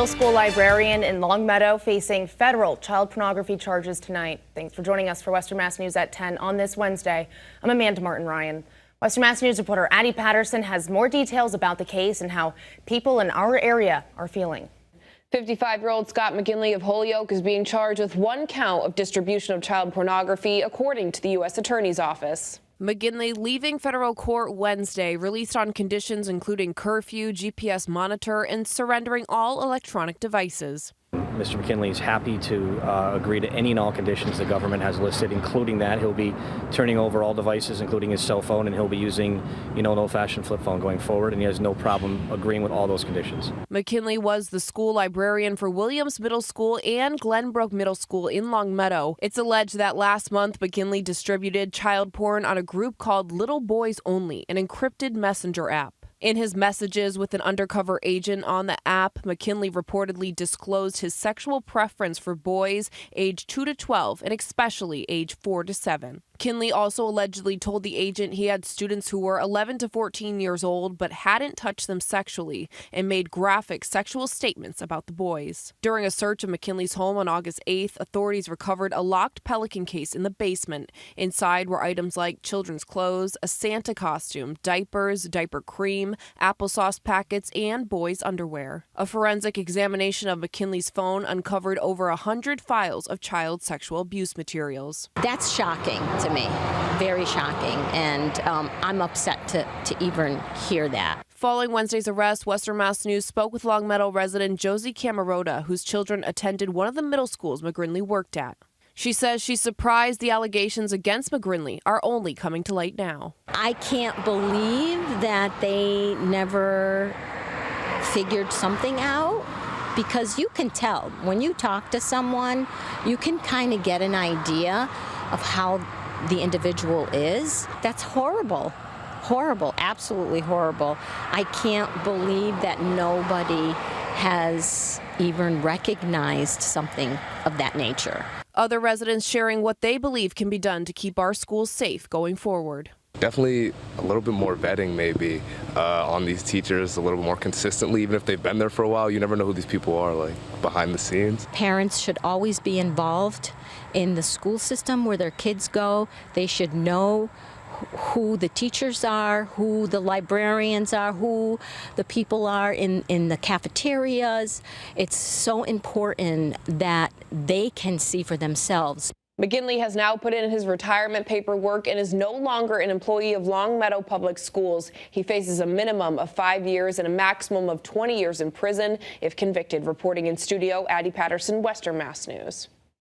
Middle school librarian in Longmeadow facing federal child pornography charges tonight. Thanks for joining us for Western Mass News at 10 on this Wednesday. I'm Amanda Martin-Ryan. Western Mass News reporter Addie Patterson has more details about the case and how people in our area are feeling. 55-year-old Scott McGinley of Holyoke is being charged with 1 count of distribution of child pornography, according to the U.S. Attorney's Office. McGinley leaving federal court Wednesday, released on conditions including curfew, GPS monitor, and surrendering all electronic devices. Mr. McKinley is happy to agree to any and all conditions the government has listed, including that he'll be turning over all devices, including his cell phone, and he'll be using, an old-fashioned flip phone going forward, and he has no problem agreeing with all those conditions. McKinley was the school librarian for Williams Middle School and Glenbrook Middle School in Longmeadow. It's alleged that last month McKinley distributed child porn on a group called Little Boys Only, an encrypted messenger app. In his messages with an undercover agent on the app, McKinley reportedly disclosed his sexual preference for boys age 2 to 12 and especially age 4 to 7. McKinley also allegedly told the agent he had students who were 11 to 14 years old but hadn't touched them sexually and made graphic sexual statements about the boys. During a search of McKinley's home on August 8th, authorities recovered a locked Pelican case in the basement. Inside were items like children's clothes, a Santa costume, diapers, diaper cream, applesauce packets, and boys' underwear. A forensic examination of McKinley's phone uncovered over 100 files of child sexual abuse materials. That's shocking to me, very shocking, and I'm upset to even hear that. Following Wednesday's arrest, Western Mass News spoke with Longmeadow resident Josie Camarota, whose children attended one of the middle schools McGinley worked at. She says she's surprised the allegations against McGinley are only coming to light now. I can't believe that they never figured something out, because you can tell when you talk to someone, you can kind of get an idea of how the individual is. That's horrible. Horrible, absolutely horrible. I can't believe that nobody has even recognized something of that nature. Other residents sharing what they believe can be done to keep our schools safe going forward. Definitely a little bit more vetting maybe on these teachers, a little bit more consistently, even if they've been there for a while. You never know who these people are, like, behind the scenes. Parents should always be involved in the school system where their kids go. They should know who the teachers are, who the librarians are, who the people are in the cafeterias. It's so important that they can see for themselves. McGinley has now put in his retirement paperwork and is no longer an employee of Longmeadow Public Schools. He faces a minimum of 5 years and a maximum of 20 years in prison if convicted. Reporting in studio, Addie Patterson, Western Mass News.